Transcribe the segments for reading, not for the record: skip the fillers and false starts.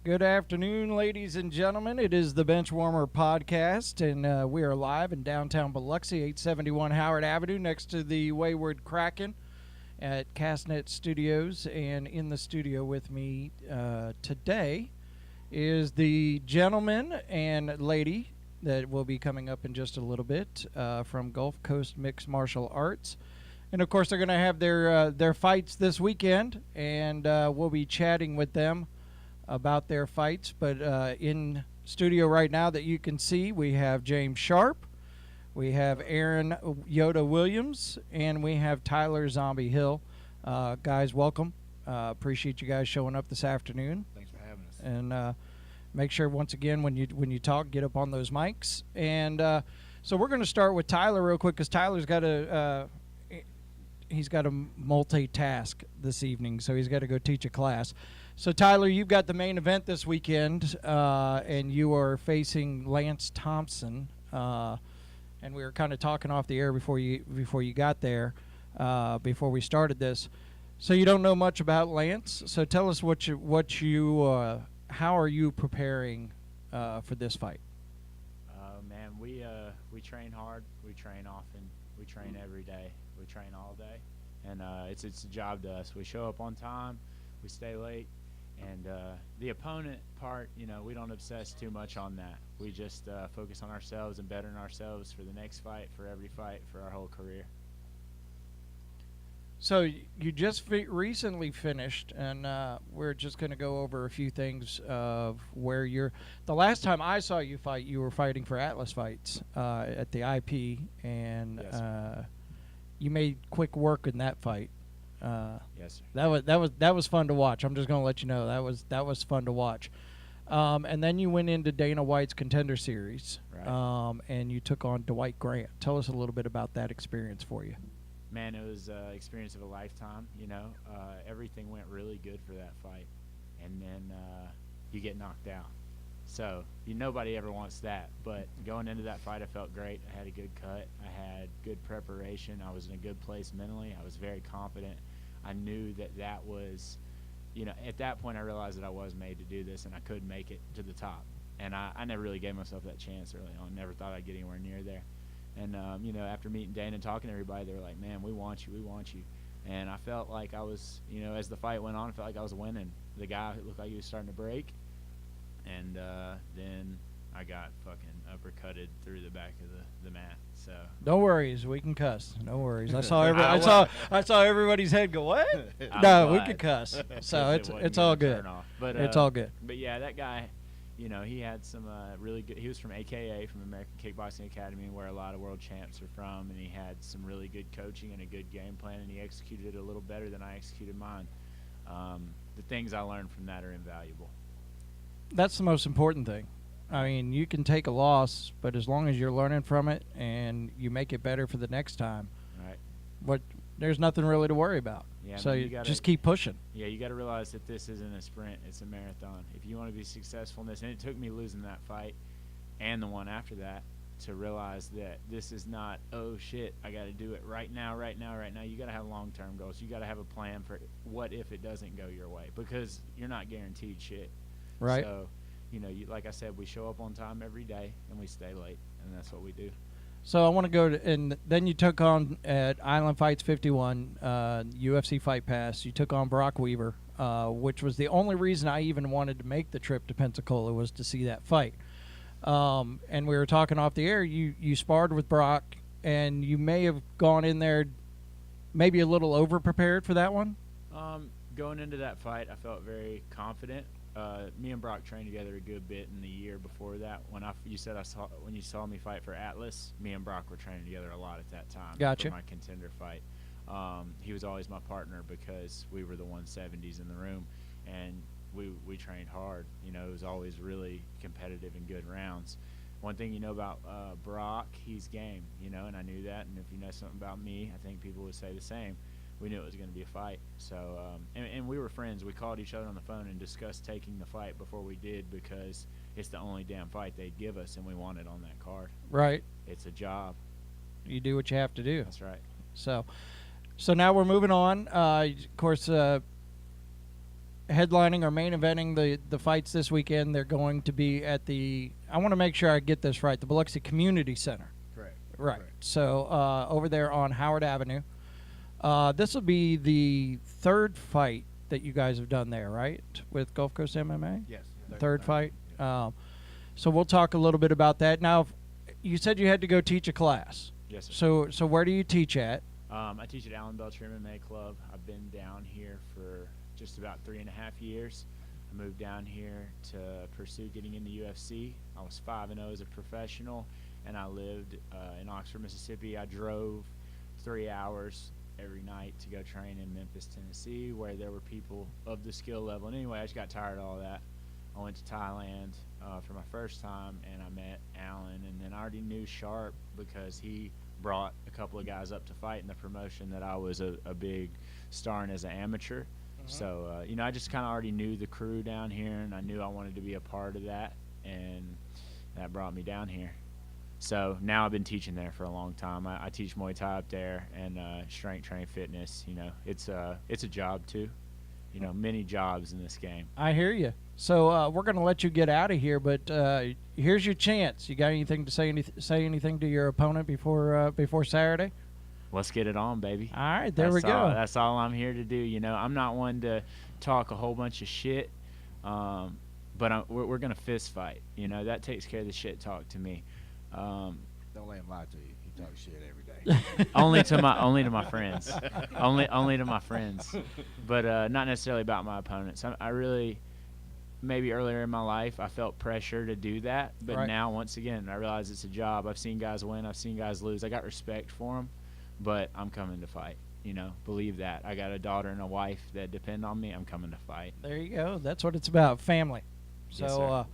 Good afternoon, ladies and gentlemen. It is the Benchwarmer Podcast, and we are live in downtown Biloxi, 871 Howard Avenue, next to the Wayward Kraken at Castnet Studios. And in the studio with me today is the gentleman and lady that will be coming up in just a little bit from Gulf Coast Mixed Martial Arts. And, of course, they're going to have their fights this weekend, and we'll be chatting with them about their fights. But in studio right now that you can see, we have James Sharp, we have Aaron Yoda Williams, and we have Tyler Zombie Hill. Guys, welcome. Appreciate you guys showing up this afternoon. Thanks for having us. And make sure, once again, when you talk, get up on those mics. And so we're going to start with Tyler real quick, because Tyler's got he's got to multitask this evening, so he's got to go teach a class. So, Tyler, you've got the main event this weekend, and you are facing Lance Thompson. And we were kind of talking off the air before you got there, before we started this. So you don't know much about Lance. So tell us how are you preparing for this fight? Man, we train hard, we train often, we train every day, we train all day, and it's a job to us. We show up on time, we stay late. And the opponent part, we don't obsess too much on that. We just focus on ourselves and bettering ourselves for the next fight, for every fight, for our whole career. So you just recently finished, and we're just going to go over a few things of where you're. The last time I saw you fight, you were fighting for Atlas Fights at the IP, and yes, you made quick work in that fight. Yes, sir. That was fun to watch. I'm just going to let you know that was fun to watch. And then you went into Dana White's Contender Series, right. And you took on Dwight Grant. Tell us a little bit about that experience for you. Man, it was an experience of a lifetime. Everything went really good for that fight, and then you get knocked out. So nobody ever wants that. But going into that fight, I felt great. I had a good cut. I had good preparation. I was in a good place mentally. I was very confident. I knew that was, at that point I realized that I was made to do this and I could make it to the top. And I never really gave myself that chance early on. Never thought I'd get anywhere near there. And, after meeting Dana and talking to everybody, they were like, man, we want you. And I felt like I was, as the fight went on, I felt like I was winning. The guy looked like he was starting to break. And then I got fucking uppercutted through the back of the mat. So no worries, we can cuss. No worries. I saw everybody's head go, what? No, we can cuss. So it's all good. But it's all good. But yeah, that guy, he had some really good. He was from AKA, from American Kickboxing Academy, where a lot of world champs are from, and he had some really good coaching and a good game plan, and he executed it a little better than I executed mine. The things I learned from that are invaluable. That's the most important thing. I mean, you can take a loss, but as long as you're learning from it and you make it better for the next time, right? There's nothing really to worry about. Yeah, so you just keep pushing. Yeah, you got to realize that this isn't a sprint; it's a marathon. If you want to be successful in this, and it took me losing that fight and the one after that to realize that this is not, oh shit, I got to do it right now. You got to have long-term goals. You got to have a plan for what if it doesn't go your way, because you're not guaranteed shit. Right. So, like I said, we show up on time every day and we stay late, and that's what we do. So I want to go to, and then you took on at Island Fights 51, UFC Fight Pass. You took on Brock Weaver, which was the only reason I even wanted to make the trip to Pensacola, was to see that fight. And we were talking off the air. You sparred with Brock, and you may have gone in there maybe a little over prepared for that one. Going into that fight, I felt very confident. Me and Brock trained together a good bit in the year before that. When you saw me fight for Atlas, me and Brock were training together a lot at that time. Gotcha. For my contender fight. He was always my partner because we were the 170s in the room, and we trained hard. It was always really competitive and good rounds. One thing about Brock, he's game, and I knew that. And if you know something about me, I think people would say the same. We knew it was going to be a fight. So, and we were friends. We called each other on the phone and discussed taking the fight before we did, because it's the only damn fight they'd give us, and we want it on that card. Right. It's a job. You do what you have to do. That's right. So now we're moving on. Of course, headlining or main eventing the fights this weekend. They're going to be at I want to make sure I get this right, the Biloxi Community Center. Correct. Right. Correct. So over there on Howard Avenue. This will be the third fight that you guys have done there, right, with Gulf Coast MMA? Yes. Third fight. So we'll talk a little bit about that. Now, you said you had to go teach a class. Yes, sir. So where do you teach at? I teach at Allen Belcher MMA Club. I've been down here for just about 3.5 years. I moved down here to pursue getting in the UFC. I was 5-0 as a professional, and I lived in Oxford, Mississippi. I drove 3 hours every night to go train in Memphis, Tennessee, where there were people of the skill level. And anyway, I just got tired of all that. I went to Thailand for my first time, and I met Alan, and then I already knew Sharp because he brought a couple of guys up to fight in the promotion that I was a big star in as an amateur. So, I just kind of already knew the crew down here, and I knew I wanted to be a part of that, and that brought me down here. So now I've been teaching there for a long time. I teach Muay Thai up there and strength training, fitness. It's a job too. Many jobs in this game. I hear you. So we're going to let you get out of here, but here's your chance. You got anything to say anything to your opponent before Saturday? Let's get it on, baby. All right, there we go. That's all I'm here to do. I'm not one to talk a whole bunch of shit, but we're going to fist fight. That takes care of the shit talk to me. Don't let him lie to you. He talks shit every day. only to my friends. Only to my friends. But not necessarily about my opponents. I really, maybe earlier in my life, I felt pressure to do that. But right. Now, once again, I realize it's a job. I've seen guys win. I've seen guys lose. I got respect for them, but I'm coming to fight. Believe that. I got a daughter and a wife that depend on me. I'm coming to fight. There you go. That's what it's about, family. So, yes, sir.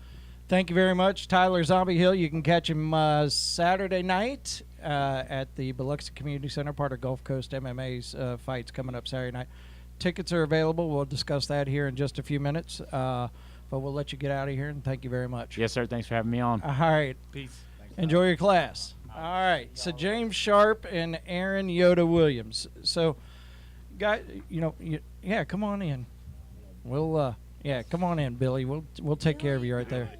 Thank you very much, Tyler Zombie Hill. You can catch him Saturday night at the Biloxi Community Center, part of Gulf Coast MMA's fights coming up Saturday night. Tickets are available. We'll discuss that here in just a few minutes, but we'll let you get out of here, and thank you very much. Yes, sir. Thanks for having me on. All right. Peace. Enjoy your class. All right. So James Sharp and Aaron Yoda Williams. So, guys, yeah, come on in. We'll yeah, come on in, Billy. We'll take care of you right there.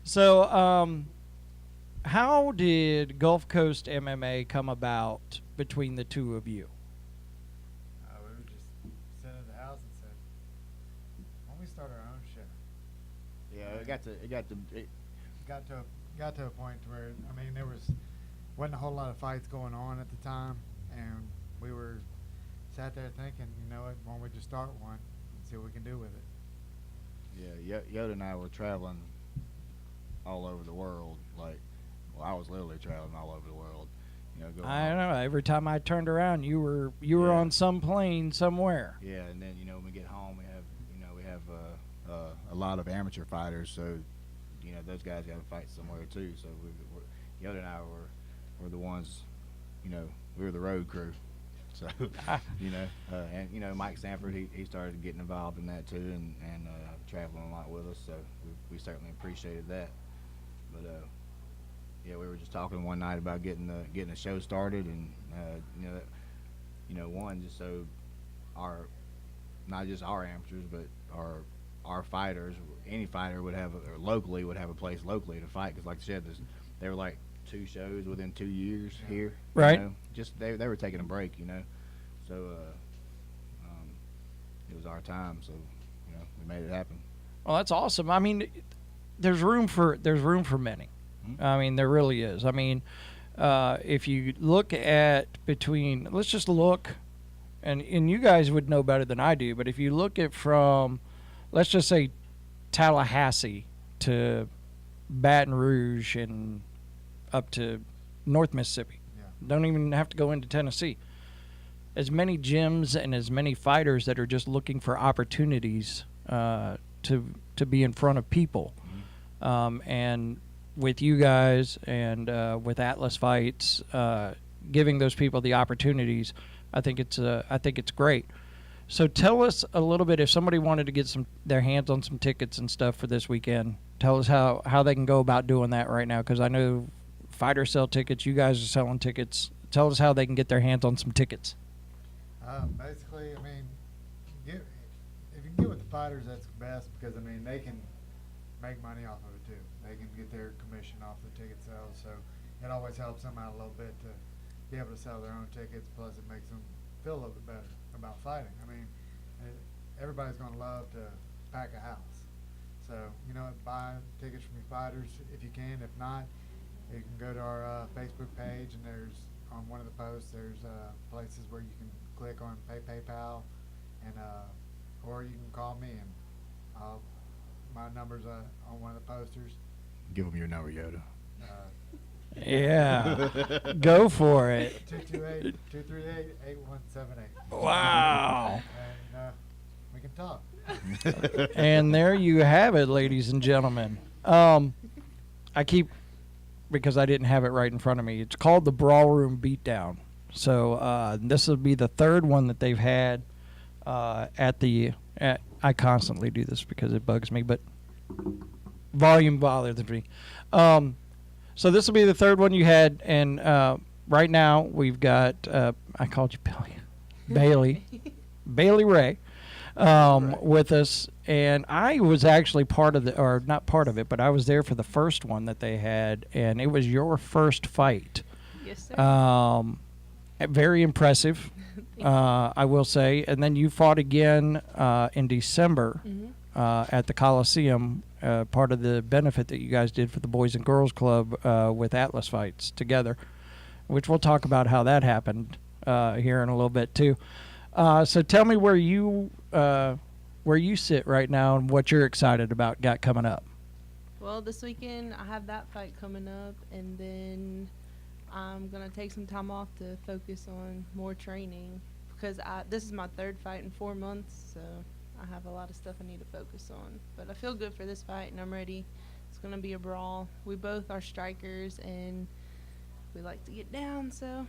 So, how did Gulf Coast MMA come about between the two of you? We were just sitting at the house and said, "Why don't we start our own show?" Yeah, it got to a point where there wasn't a whole lot of fights going on at the time, and we sat there thinking, why don't we just start one and see what we can do with it. Yeah, Yoda and I were traveling all over the world. I was literally traveling all over the world. I don't know. Every time I turned around, you were on some plane somewhere. Yeah, and then when we get home, we have a lot of amateur fighters, so those guys got to fight somewhere too. So Yoda and I were the ones, we were the road crew. So and Mike Sanford, he started getting involved in that too, and traveling a lot with us. So we certainly appreciated that. But yeah, we were just talking one night about getting the show started, and one, just so not just our amateurs, but our fighters, any fighter would have locally would have a place locally to fight, because like I said, there were like 2 shows within 2 years here. Right. Just they were taking a break, so it was our time, so we made it happen. Well, that's awesome. There's room for many. Mm-hmm. There really is. If you look at let's just look, and you guys would know better than I do, but if you look at from, let's just say, Tallahassee to Baton Rouge and up to North Mississippi. Yeah. Don't even have to go into Tennessee. As many gyms and as many fighters that are just looking for opportunities to be in front of people. Mm-hmm. And with you guys and with Atlas Fights, giving those people the opportunities, I think it's great. So tell us a little bit, if somebody wanted to get their hands on some tickets and stuff for this weekend, tell us how they can go about doing that right now, because I know fighters sell tickets, you guys are selling tickets. Tell us how they can get their hands on some tickets. Basically, fighters, that's best because, I mean, they can make money off of it too. They can get their commission off the ticket sales, so it always helps them out a little bit to be able to sell their own tickets. Plus, it makes them feel a little bit better about fighting. I mean, everybody's going to love to pack a house. So, you know, buy tickets from your fighters if you can. If not, you can go to our Facebook page, and there's on one of the posts, there's places where you can click on PayPal, and or you can call me, and my number's on one of the posters. Give them your number, Yoda. Yeah. Go for it. 228-238-8178. Wow. And we can talk. And there you have it, ladies and gentlemen. Because I didn't have it right in front of me, it's called the Brawlroom Beatdown. So this will be the third one that they've had I constantly do this because it bugs me, but volume bothers me. So this will be the third one you had, and right now we've got, I called you Billy, Bailey Ray, with us, and I was actually not part of it, but I was there for the first one that they had, and it was your first fight. Yes, sir. Very impressive, I will say. And then you fought again in December at the Coliseum, part of the benefit that you guys did for the Boys and Girls Club with Atlas Fights together, which we'll talk about how that happened here in a little bit too. So tell me where you sit right now and what you're excited about got coming up. Well, this weekend I have that fight coming up, and then I'm going to take some time off to focus on more training because this is my third fight in 4 months, so I have a lot of stuff I need to focus on. But I feel good for this fight, and I'm ready. It's going to be a brawl. We both are strikers, and we like to get down, so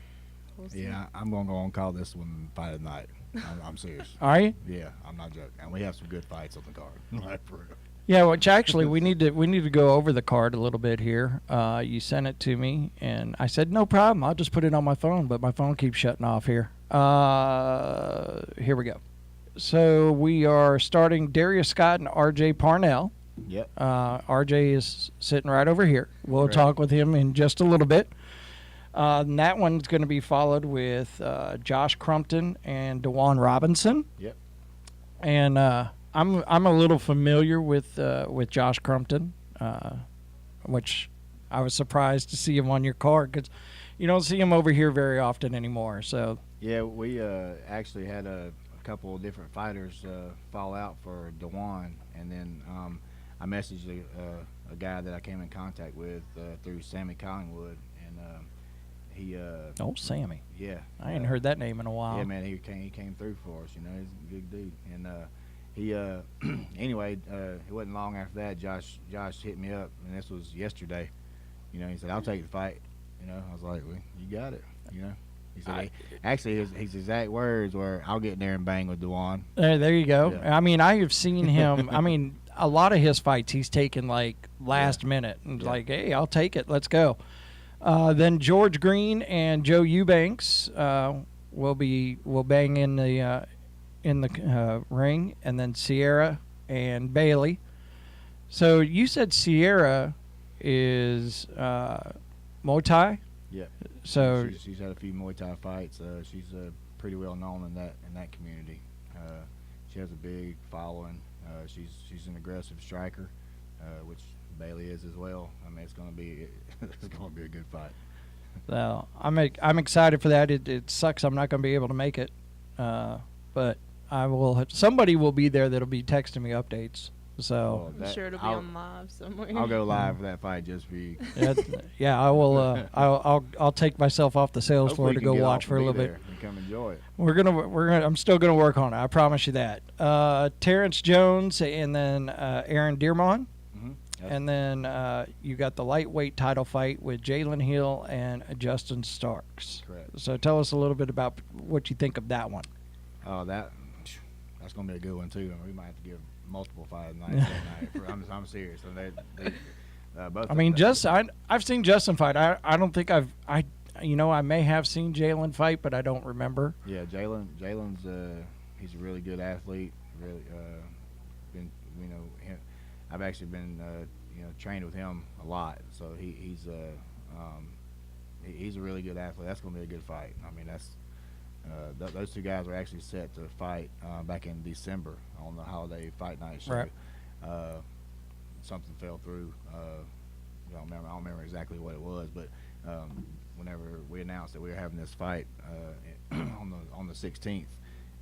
we'll see. Yeah, I'm going to go on and call this one fight of the night. I'm serious. Are you? Yeah, I'm not joking. And we have some good fights on the card. Like, for real. Yeah, which actually we need to go over the card a little bit here. You sent it to me, and I said no problem. I'll just put it on my phone, but my phone keeps shutting off here. Here we go. So we are starting Darius Scott and R.J. Parnell. Yep. R.J. is sitting right over here. We'll Correct. talk with him in just a little bit. And that one's going to be followed with Josh Crumpton and DeJuan Robinson. Yep. And I'm a little familiar with Josh Crumpton, which I was surprised to see him on your card because you don't see him over here very often anymore. So Yeah, we actually had a couple of different fighters fall out for DeJuan, and then I messaged a guy that I came in contact with through Sammy Collingwood, and he Sammy, yeah, I ain't heard that name in a while. Yeah, man, he came through for us. You know, he's a good dude, and he anyway, it wasn't long after that. Josh hit me up, and this was yesterday. You know, he said, "I'll take the fight." You know, I was like, "Well, you got it." You know, he said, actually, his exact words were, "I'll get in there and bang with DeJuan." There you go. Yeah. I mean, I have seen him. I mean, a lot of his fights he's taken like last minute and like, "Hey, I'll take it. Let's go." Then George Green and Joe Eubanks will bang in the ring, and then Sierra and Bailey. So you said Sierra is Muay Thai? Yeah. So she's had a few Muay Thai fights. She's pretty well known in that community. She has a big following. She's an aggressive striker, which Bailey is as well. I mean, it's going to be a good fight. So I'm excited for that. It sucks I'm not going to be able to make it, but I will. Somebody will be there that'll be texting me updates. So I'm sure it'll be on live somewhere. I'll go live for that fight just for you. yeah, I will. I'll take myself off the sales floor to go watch for a little bit. And come enjoy it. We're gonna. I'm still gonna work on it. I promise you that. Terrence Jones and then Aaron Dearmon. And then you got the lightweight title fight with Jalen Hill and Justin Starks. Correct. So tell us a little bit about what you think of that one. Oh, that's going to be a good one too. We might have to give multiple fight nights that night. I'm serious. So they both. I mean, I've seen Justin fight. I don't think I may have seen Jalen fight, but I don't remember. Yeah, Jalen's he's a really good athlete. Really I've actually been trained with him a lot. So he's a really good athlete. That's going to be a good fight. I mean, those two guys were actually set to fight back in December on the holiday fight night show. Right. Something fell through. I don't remember exactly what it was, but whenever we announced that we were having this fight on the 16th,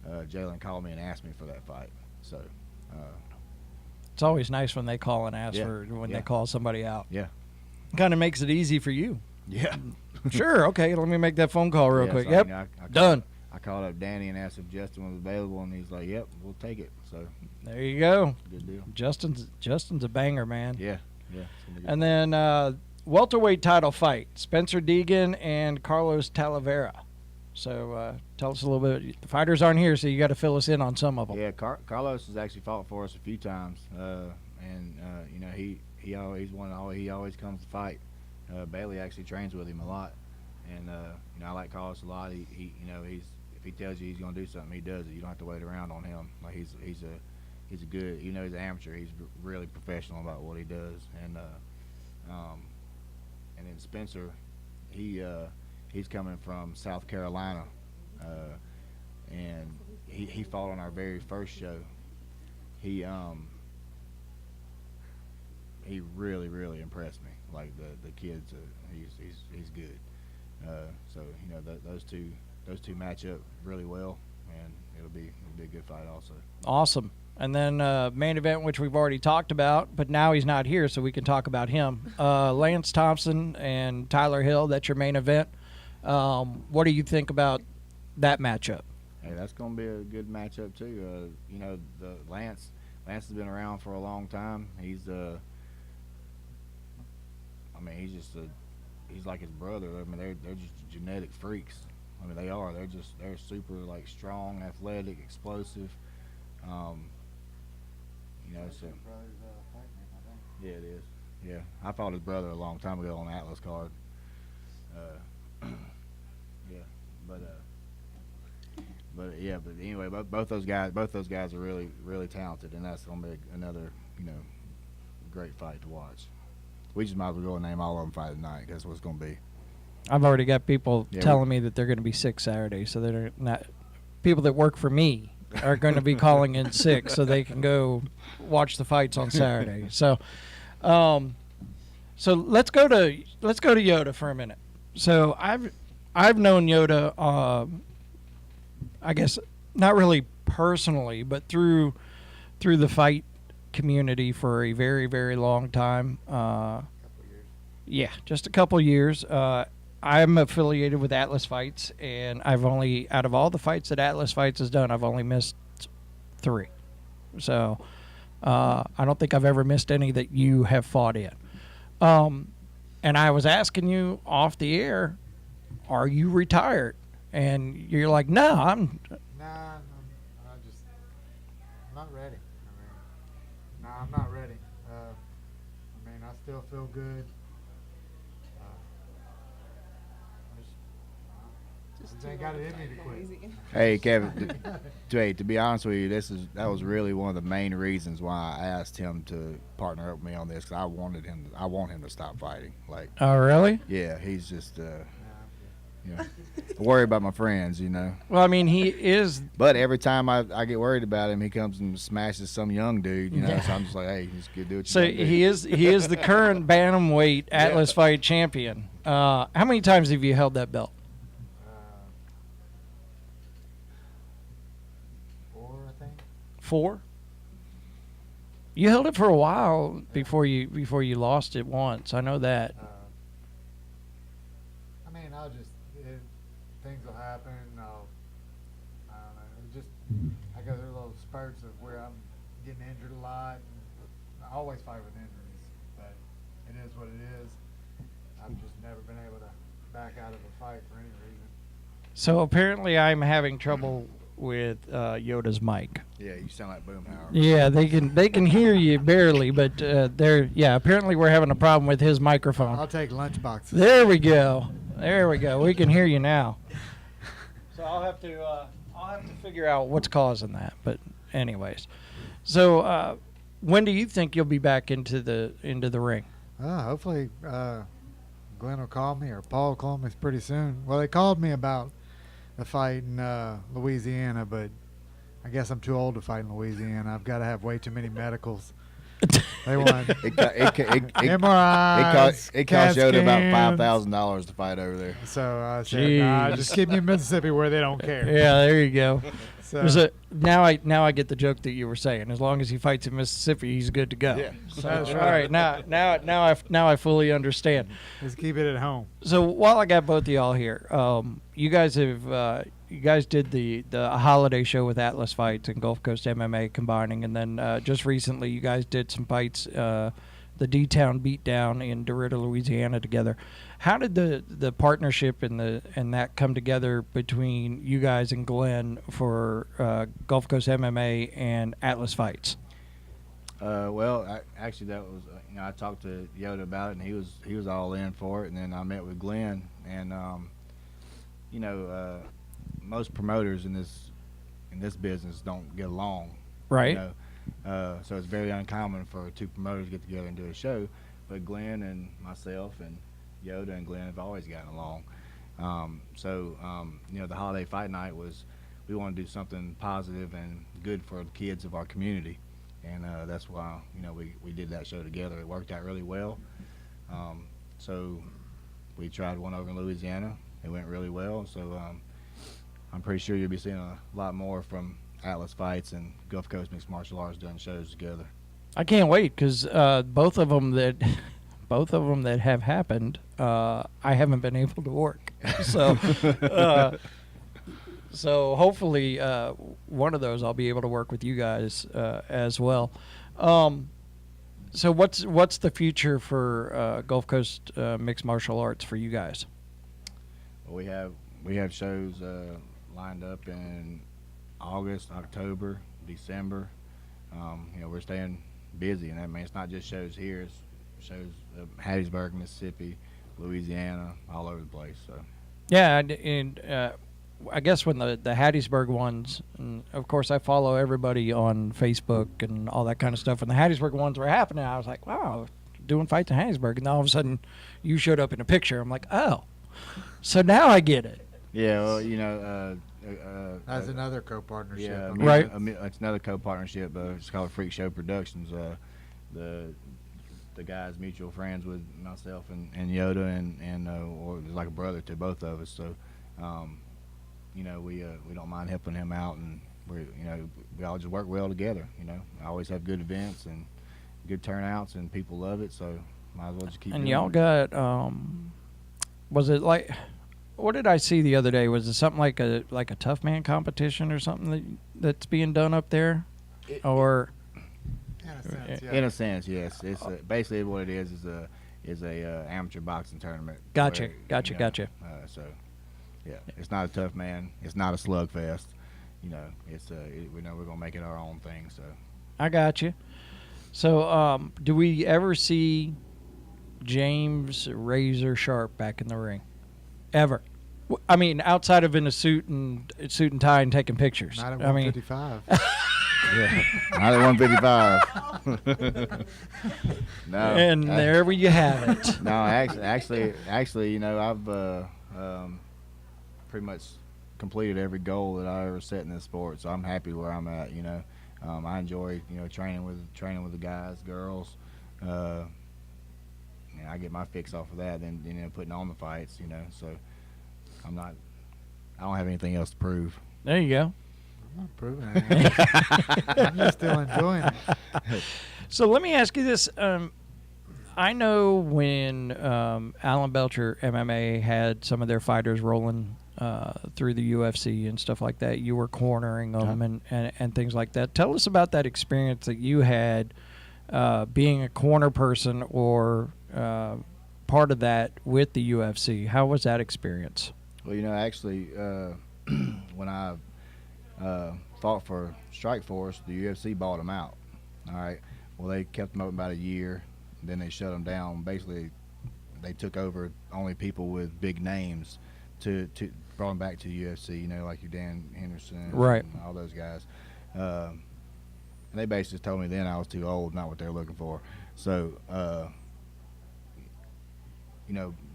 Jalen called me and asked me for that fight. So It's always nice when they call and ask Yeah. for when Yeah. they call somebody out. yeah, Kind of makes it easy for you. yeah. Sure. Okay. Let me make that phone call real Yeah, quick. so, Yep. I Done. I called up Danny and asked if Justin was available, and he's like, "Yep, we'll take it." So There you go. good deal. Justin's a banger, man. Yeah, yeah. It's gonna be good. And then welterweight title fight: Spencer Deegan and Carlos Talavera. So tell us a little bit. The fighters aren't here, so you got to fill us in on some of them. Yeah, Carlos has actually fought for us a few times, and he always comes to fight. Bailey actually trains with him a lot, and I like Carlos a lot. He's if he tells you he's gonna do something, he does it. You don't have to wait around on him. Like he's a good, he's an amateur. He's really professional about what he does, and then Spencer, he's coming from South Carolina, and he fought on our very first show. He really impressed me. Like the kid's he's good. So those two match up really well, and it'll be a good fight also. Awesome. And then main event, which we've already talked about, but now he's not here, so we can talk about him. Lance Thompson and Tyler Hill, that's your main event. What do you think about that matchup? Hey, that's going to be a good matchup too. The Lance has been around for a long time. He's he's like his brother. I mean, they're just genetic freaks. I mean, they are. They're super like strong, athletic, explosive. So yeah, it is. Yeah, I fought his brother a long time ago on the Atlas card. Yeah, but anyway, both those guys are really talented, and that's gonna be another great fight to watch. We just might as well go and name all of them fight tonight. That's what it's gonna be. I've already got people Yeah, telling me that they're going to be sick Saturday, so they're not people that work for me are going to be calling in sick so they can go watch the fights on Saturday. So, so let's go to Yoda for a minute. So I've known Yoda, I guess not really personally, but through the fight community for a very, very long time. Yeah, just a couple years. I'm affiliated with Atlas Fights, and I've only, out of all the fights that Atlas Fights has done, I've only missed 3. So I don't think I've ever missed any that you have fought in. And I was asking you off the air, are you retired? And you're like, no, I'm not ready. I'm not ready. I still feel good. I ain't got it in me to quit. Hey, Kevin, to be honest with you, that was really one of the main reasons why I asked him to partner up with me on this, because I want him to stop fighting. Like, oh, really? yeah, he's just I worry about my friends, Well, I mean, he is. But every time I get worried about him, he comes and smashes some young dude, So I'm just like, hey, just do what you So gotta do. he is the current bantamweight Atlas Fight champion. How many times have you held that belt? 4, I think. 4? You held it for a while before you lost it once. I know that. Things will happen. I don't know. I go through little spurts of where I'm getting injured a lot. I always fight with injuries, but it is what it is. I've just never been able to back out of a fight for any reason. So apparently I'm having trouble with Yoda's mic. Yeah, you sound like Boomhauer. Yeah, they can hear you barely, but apparently we're having a problem with his microphone. I'll take lunch boxes. There we go. We can hear you now. So I'll have to figure out what's causing that. But anyways, so when do you think you'll be back into the ring? Hopefully, Glenn will call me or Paul will call me pretty soon. Well, they called me about a fight in Louisiana, but I guess I'm too old to fight in Louisiana. I've got to have way too many medicals. They want MRIs. It cost Yoda about scans. $5,000 to fight over there. So I said, nah, just keep me in Mississippi where they don't care. Yeah, there you go. So, Now I get the joke that you were saying. As long as he fights in Mississippi, he's good to go. Yeah. So, That's all right. right. Now I fully understand. just keep it at home. So while I got both of y'all here, you guys did the holiday show with Atlas Fights and Gulf Coast MMA combining, and then just recently you guys did some fights, the D-Town Beatdown in DeRidder, Louisiana together. How did the partnership and that come together between you guys and Glenn for Gulf Coast MMA and Atlas Fights? Well, actually, that was I talked to Yoda about it, and he was all in for it. And then I met with Glenn, and most promoters in this business don't get along, Right. So it's very uncommon for two promoters to get together and do a show. But Glenn and myself and Yoda and Glenn have always gotten along. The holiday fight night was, we want to do something positive and good for the kids of our community. And that's why, we did that show together. It worked out really well. So we tried one over in Louisiana. It went really well. So I'm pretty sure you'll be seeing a lot more from Atlas Fights and Gulf Coast Mixed Martial Arts doing shows together. I can't wait because both of them that have happened, I haven't been able to work. So. So hopefully one of those I'll be able to work with you guys as well. So what's the future for Gulf Coast Mixed Martial Arts for you guys? Well, we have shows lined up in August, October, December. We're staying busy, and that means it's not just shows here. It's shows Hattiesburg, Mississippi, Louisiana, all over the place. So. Yeah, and I guess when the Hattiesburg ones, and of course I follow everybody on Facebook and all that kind of stuff. When the Hattiesburg ones were happening, I was like, wow, doing fights in Hattiesburg. And then all of a sudden you showed up in a picture. I'm like, oh, so now I get it. Yeah, well, That's another co-partnership. yeah, Right. It's another co-partnership. It's called Freak Show Productions. The guys mutual friends with myself and Yoda, and or it's like a brother to both of us. So. We don't mind helping him out, and we all just work well together. I always have good events and good turnouts, and people love it. So might as well just keep. And doing y'all it. got was it like, what did I see the other day? Was it something like a tough man competition or something that's being done up there, or? In a sense, yeah. In a sense, yes. It's basically what it is a amateur boxing tournament. Gotcha. So. Yeah, it's not a tough man. It's not a slugfest. We know we're gonna make it our own thing. So I got you. So, do we ever see James Razor Sharp back in the ring? Ever? I mean, outside of in a suit and tie and taking pictures. Not at I mean, 155. yeah, not at 155. No. And there you have it. No, actually, I've pretty much completed every goal that I ever set in this sport, so I'm happy where I'm at. I enjoy training with the guys, girls. I get my fix off of that, and putting on the fights. So I don't have anything else to prove. There you go. I'm not proving anything. I'm just still enjoying it. So let me ask you this. I know when Alan Belcher MMA had some of their fighters rolling through the UFC and stuff like that, you were cornering them and things like that. Tell us about that experience that you had being a corner person or part of that with the UFC. How was that experience? Well, actually, when I fought for Strikeforce, the UFC bought them out. All right. Well, they kept them open about a year. Then they shut them down. Basically, they took over only people with big names to brought them back to the UFC. Like your Dan Henderson, right, and all those guys. And they basically told me then I was too old, not what they're looking for. So,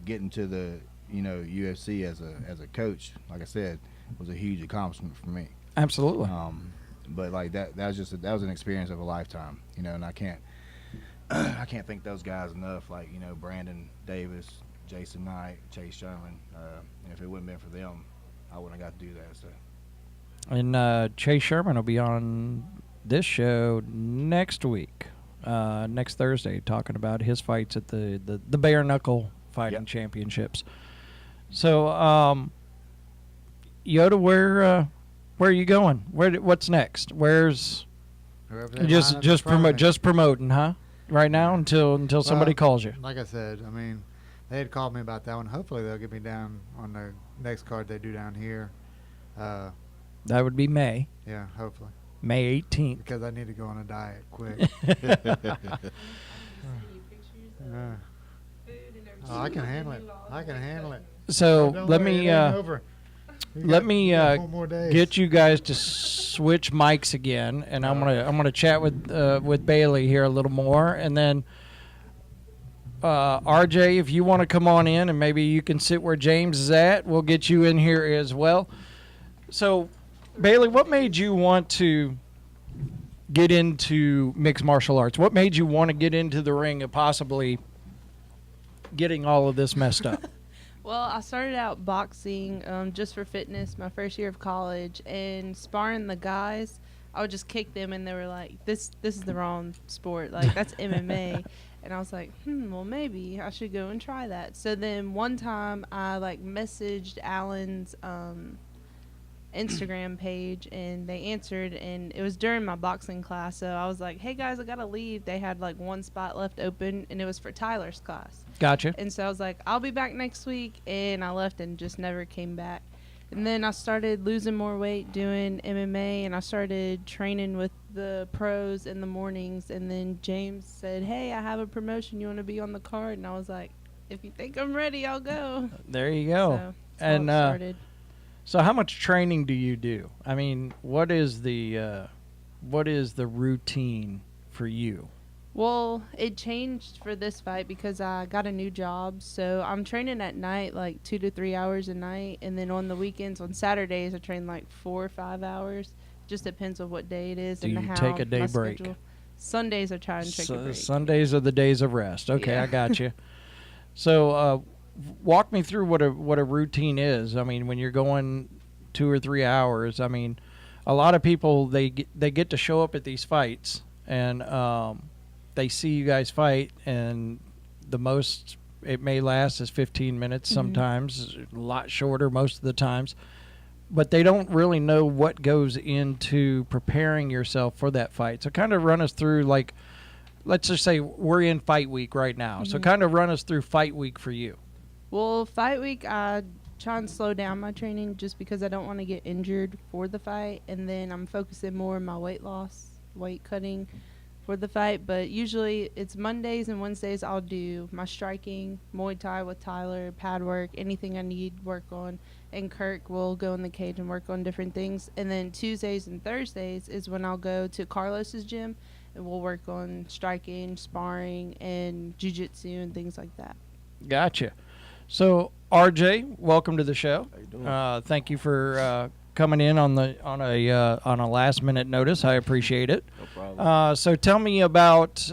getting to the, UFC as a coach, like I said, was a huge accomplishment for me. Absolutely. But like that was an experience of a lifetime, and I can't thank those guys enough. Like, Brandon Davis, Jason Knight, Chase Sherman. If it wouldn't have been for them, I wouldn't have got to do that. So. And Chase Sherman will be on this show next week, next Thursday, talking about his fights at the bare knuckle fighting championships. So, Yoda, where are you going? What's next? Where's just promoting, huh? Right now until somebody calls you. Like I said, I mean, they had called me about that one. Hopefully they'll get me down on the next card they do down here. That would be May. Yeah, hopefully. May 18th. Because I need to go on a diet quick. I can handle it. So let me get get you guys to switch mics again, and I'm gonna chat with Bailey here a little more, and then RJ, if you want to come on in and maybe you can sit where James is at, we'll get you in here as well. So, Bailey, what made you want to get into mixed martial arts? What made you want to get into the ring and possibly getting all of this messed up? Well, I started out boxing just for fitness my first year of college, and sparring the guys, I would just kick them, and they were like, this is the wrong sport. Like, that's MMA. And I was like, well, maybe I should go and try that. So then one time I, messaged Alan's Instagram page, and they answered, and it was during my boxing class. So I was like, hey, guys, I got to leave. They had, one spot left open, and it was for Tyler's class. Gotcha. And so I was like, I'll be back next week, and I left and just never came back. And then I started losing more weight doing MMA, and I started training with the pros in the mornings. And then James said, hey, I have a promotion. You want to be on the card? And I was like, if you think I'm ready, I'll go. There you go. So that's how it started. So how much training do you do? I mean, what is the routine for you? Well, it changed for this fight because I got a new job. So I'm training at night, 2 to 3 hours a night. And then on the weekends, on Saturdays, I train 4 or 5 hours. Just depends on what day it is. Do and you how take a day my break? Schedule. Sundays I try and take a break. Sundays are the days of rest. Okay, Yeah. I got you. So walk me through what a routine is. I mean, when you're going 2 or 3 hours, I mean, a lot of people, they get to show up at these fights, and they see you guys fight, and the most it may last is 15 minutes, sometimes a lot shorter most of the times, but they don't really know what goes into preparing yourself for that fight. So kind of run us through, let's just say we're in fight week right now. So kind of run us through fight week for you. Well, fight week, I try and slow down my training just because I don't want to get injured for the fight, and then I'm focusing more on my weight loss, weight cutting for the fight. But usually it's Mondays and Wednesdays I'll do my striking, Muay Thai with Tyler, pad work, anything I need work on, and Kirk will go in the cage and work on different things. And then Tuesdays and Thursdays is when I'll go to Carlos's gym, and we'll work on striking, sparring, and jiu-jitsu and things like that. Gotcha. So RJ, welcome to the show. How you doing? Thank you for coming in on a last minute notice. I appreciate it. No problem. So tell me about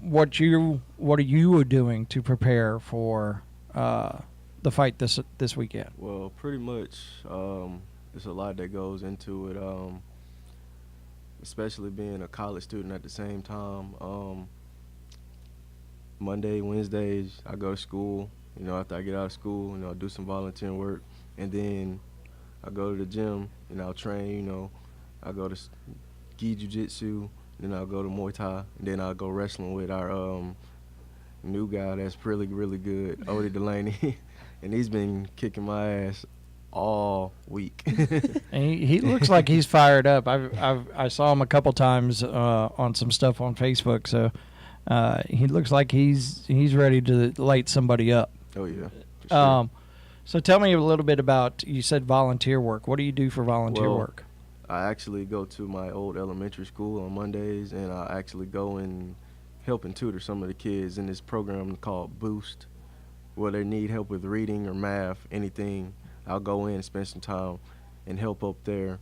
what are you doing to prepare for the fight this weekend? Well, pretty much, there's a lot that goes into it. Especially being a college student at the same time. Monday, Wednesdays, I go to school. After I get out of school, I do some volunteering work, and I go to the gym and I'll train. I go to gi jiu-jitsu, then I'll go to Muay Thai, and then I'll go wrestling with our new guy that's really, really good, Odie Delaney, and he's been kicking my ass all week. And he looks like he's fired up. I saw him a couple times on some stuff on Facebook, so he looks like he's ready to light somebody up. Oh yeah. For sure. So tell me a little bit about, you said volunteer work. What do you do for volunteer work? I actually go to my old elementary school on Mondays, and I actually go and help and tutor some of the kids in this program called Boost, where they need help with reading or math, anything. I'll go in and spend some time and help up there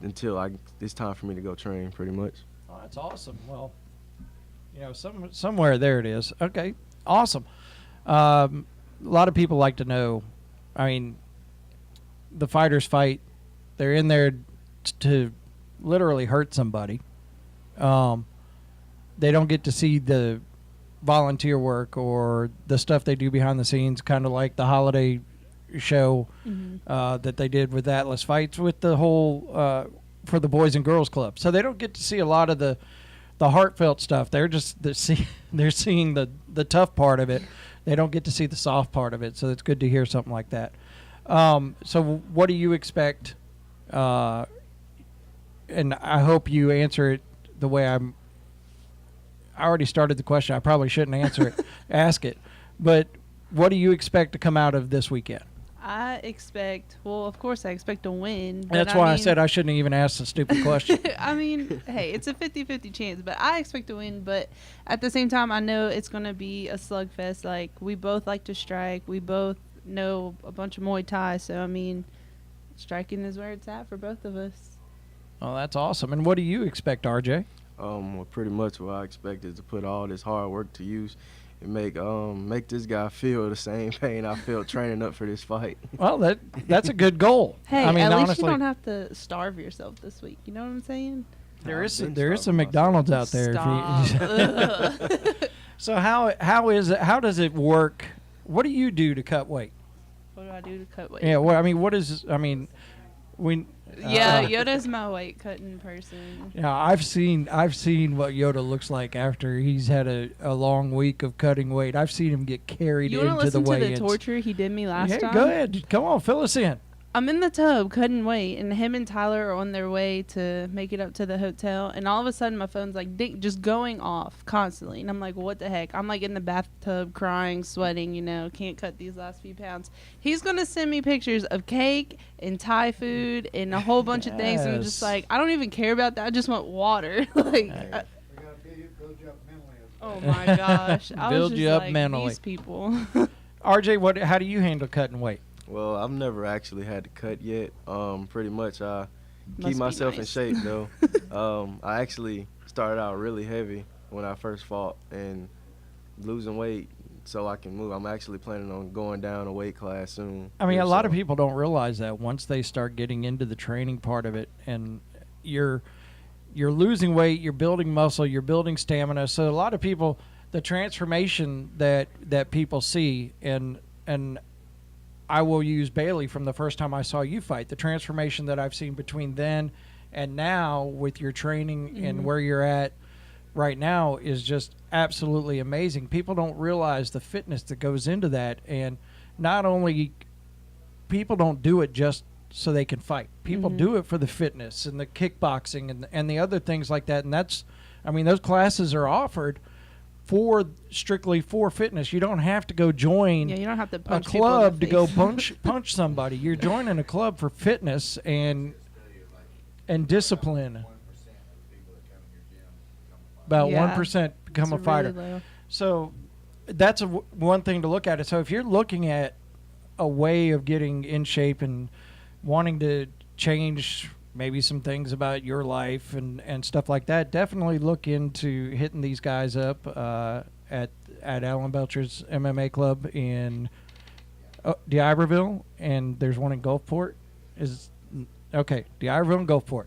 until it's time for me to go train, pretty much. Oh, that's awesome. Well, somewhere there it is. Okay, awesome. A lot of people like to know, I mean, the fighters fight. They're in there to literally hurt somebody. They don't get to see the volunteer work or the stuff they do behind the scenes, kind of like the holiday show that they did with Atlas Fights with the whole for the Boys and Girls Club. So they don't get to see a lot of the heartfelt stuff. They're seeing the tough part of it. They don't get to see the soft part of it. So it's good to hear something like that. So what do you expect? And I hope you answer it the way I already started the question. I probably shouldn't ask it. But what do you expect to come out of this weekend? Of course I expect to win. That's why I said I shouldn't even ask the stupid question. I mean, hey, it's a 50-50 chance, but I expect to win. But at the same time, I know it's going to be a slugfest. Like, we both like to strike. We both know a bunch of Muay Thai. So, I mean, striking is where it's at for both of us. Oh, that's awesome. And what do you expect, RJ? Well, pretty much what I expect is to put all this hard work to use and make this guy feel the same pain I felt training up for this fight. Well, that's a good goal. Hey, I mean, at least honestly, you don't have to starve yourself this week. You know what I'm saying? There is some McDonald's out there. Stop. So how does it work? What do you do to cut weight? What do I do to cut weight? Yeah, well, I mean, we. Yoda's my weight cutting person. Yeah, I've seen what Yoda looks like after he's had a long week of cutting weight. I've seen him get carried You into want to the listen to weigh-ins. the torture he did me last time? Go ahead. Come on, fill us in. I'm in the tub cutting weight, and him and Tyler are on their way to make it up to the hotel, and all of a sudden my phone's like just going off constantly, and I'm like, what the heck? I'm like in the bathtub crying, sweating, can't cut these last few pounds. He's going to send me pictures of cake and Thai food and a whole bunch of things, and I'm just like, I don't even care about that. I just want water. Oh my gosh. I Build was just you up like, mentally. These people. RJ, how do you handle cutting weight? Well, I've never actually had to cut yet. Pretty much I Must keep be myself in nice. shape, though. I actually started out really heavy when I first fought and losing weight so I can move. I'm actually planning on going down a weight class soon. I mean, here a lot of soon. people don't realize that once they start getting into the training part of it, and you're losing weight, you're building muscle, you're building stamina. So a lot of people, the transformation that people see, and I will use Bailey from the first time I saw you fight, the transformation that I've seen between then and now with your training and where you're at right now is just absolutely amazing. People don't realize the fitness that goes into that, and not only people don't do it just so they can fight. People do it for the fitness and the kickboxing and the other things like that, and those classes are offered strictly for fitness. You don't have to go join Yeah, you don't have to a punch people in the club to go face. punch somebody. You're joining a club for fitness and discipline. About Yeah. 1% become a It's fighter. really low. So that's one thing to look at it. So if you're looking at a way of getting in shape and wanting to change maybe some things about your life and stuff like that, definitely look into hitting these guys up at Alan Belcher's MMA club in D'Iberville, and there's one in Gulfport. D'Iberville and Gulfport.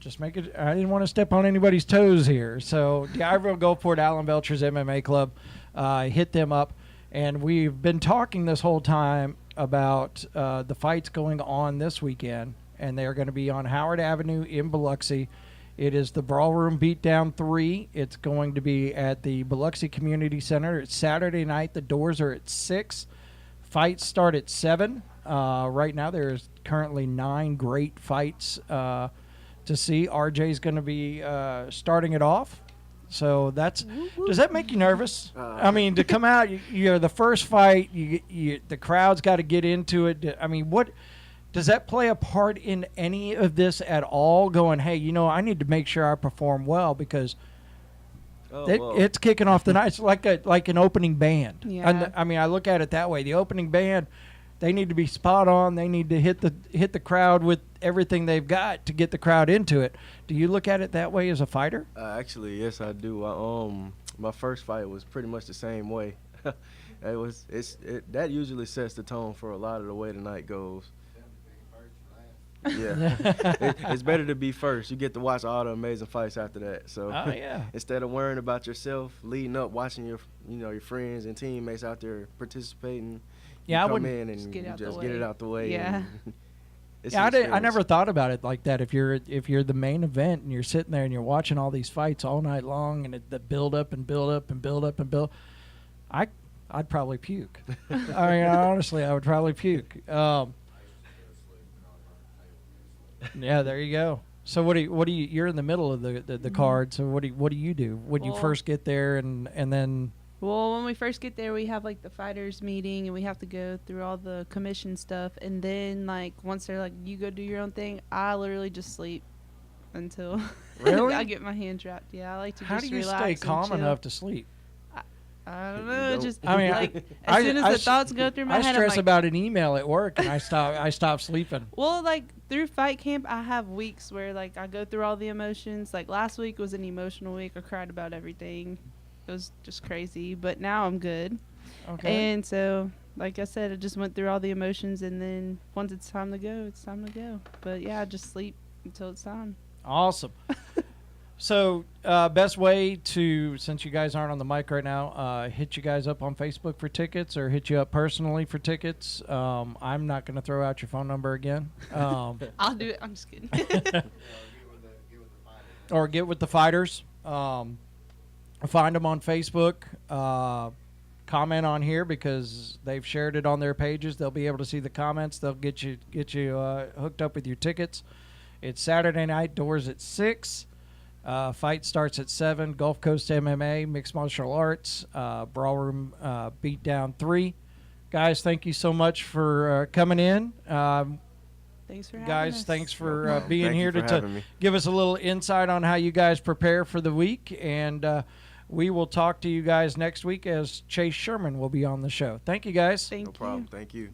Just make it. I didn't want to step on anybody's toes here. So D'Iberville, Gulfport, Alan Belcher's MMA club. Hit them up, and we've been talking this whole time about the fights going on this weekend, and they are going to be on Howard Avenue in Biloxi. It is the Brawlroom Beatdown 3. It's going to be at the Biloxi Community Center. It's Saturday night. The doors are at 6. Fights start at 7. Right now there's currently 9 great fights to see. RJ's going to be starting it off. So does that make you nervous? I mean, to come out, you're the first fight, the crowd's got to get into it. I mean, Does that play a part in any of this at all? Going, hey, I need to make sure I perform well because it's kicking off the night. It's like an opening band. Yeah. And I mean, I look at it that way. The opening band, they need to be spot on. They need to hit the crowd with everything they've got to get the crowd into it. Do you look at it that way as a fighter? Actually, yes, I do. My first fight was pretty much the same way. That usually sets the tone for a lot of the way the night goes. Yeah, it's better to be first. You get to watch all the amazing fights after that. So instead of worrying about yourself, leading up, watching your friends and teammates out there participating, I come wouldn't in and just get it out the way. Yeah. I never thought about it like that. If you're the main event and you're sitting there and you're watching all these fights all night long and the build up and build up and build up and build, I'd probably puke. I mean, honestly, I would probably puke. Yeah, there you go. So what do you? You're in the middle of the card. So what do you do when you first get there and then? Well, when we first get there, we have like the fighters meeting, and we have to go through all the commission stuff. And then like once they're like, you go do your own thing, I literally just sleep until Really? I get my hands wrapped. Yeah, I like to How just do you relax stay and calm chill. enough to sleep? I don't know. Just I mean, like as soon as the thoughts go through my I head, stress I'm like, about an email at work and I stop sleeping. well, like through fight camp, I have weeks where like I go through all the emotions. Like last week was an emotional week. I cried about everything. It was just crazy. But now I'm good. Okay. And so, like I said, I just went through all the emotions, and then once it's time to go, it's time to go. But yeah, I just sleep until it's time. Awesome. So, best way to, since you guys aren't on the mic right now, hit you guys up on Facebook for tickets or hit you up personally for tickets. I'm not going to throw out your phone number again. I'll do it. I'm just kidding. Or get with the fighters. Find them on Facebook. Comment on here because they've shared it on their pages. They'll be able to see the comments. They'll get you hooked up with your tickets. It's Saturday night. Doors at 6. Fight starts at 7. Gulf Coast MMA, Mixed Martial Arts, Brawlroom Beatdown 3. Guys, thank you so much for coming in. Thanks for having Guys, us. thanks for being here for to having me. give us a little insight on how you guys prepare for the week. And we will talk to you guys next week as Chase Sherman will be on the show. Thank you, guys. Thank No you. problem. Thank you.